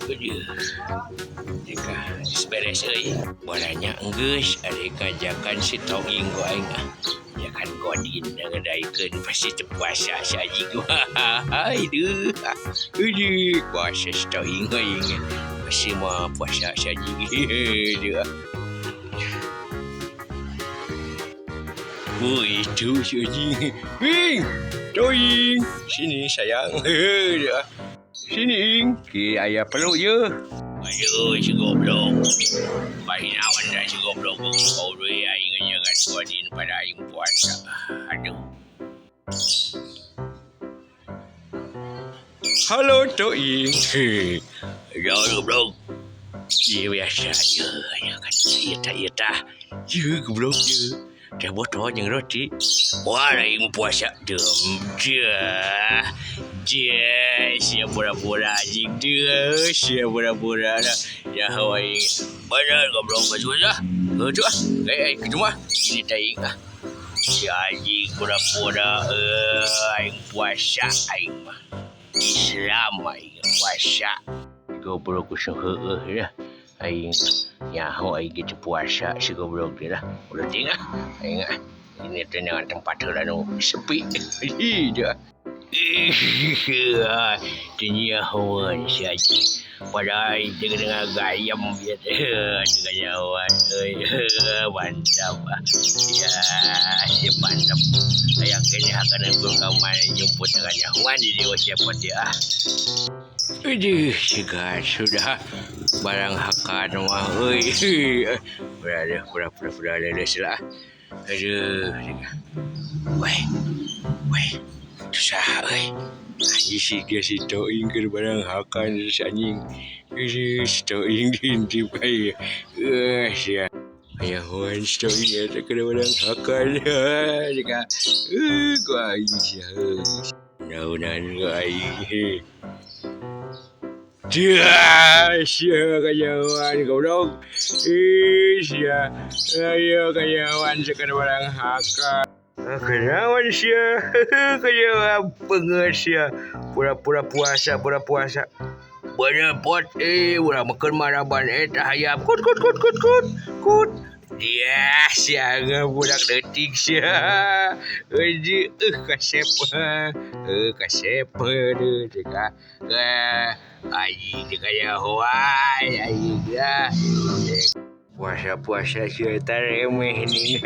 Aduh. Jika beres bolanya enggeus ada kajakan si tauing go aing kan godin ngadaikeun pasti terpuasa saji gua. Aduh. Puasa si tauing aing pasti mah puasa saji. Aduh. Oh itu si Ing. Toing, sini sayang. Sini Ing, ki ayah peluk je. Aduh, si goblok. Bahinawan dah si goblok. Kau dulu aing ngajakan kodin pada aing puasa. Aduh. Halo Toing. Halo goblok. Ya biasa je. Ya kan iya tah. Ya goblok je. Dah botol yang roti. Wah, aing puasa dem. Dia siap pura-pura anjing dia. Siap pura-pura dah. Ya Hawaii. Benar goblok baju dah. Tu ah. Ke rumah. Ini taing ah. Si anjing pura-pura aing puasa aing mah. Islam aing puasa. Goblok kusung ya. Aing nyaho aing gitu puasa si goblok dia lah. Udah tinggal aing ini tenang tempat anu sepi. Dia. Tenyahoan si Haji. Pada aing dengan gayam dia dengan nyahoan. Mantap. Ya, si mantap. Yang kini akan aku kaman jemput dengan nyahoan di siapa dia. Aduh, segar sudah barang hakan mah euy. Pura-pura leles lah. Aduh, weh. Susah euy. Anjing si Toing keur barang hakan anjing. Si Toing diintip aya. Sia. Aya hoan si Toing eta keur barang hakan. Jika ku aing sia. Naunan ku aing. Dia sia kayawan goblok. Sia. Ayo kayawan sekar barang hakan. Kenawan sia. Kayawan pengesia. Pura-pura puasa. Bener pot ulah makan maraban eta hayam. Kut. Dia sia budak detik sia. Kasep. Kasep deuk ceka. Aing kaya hoai aing ya. Puasa sia eta remeh nih.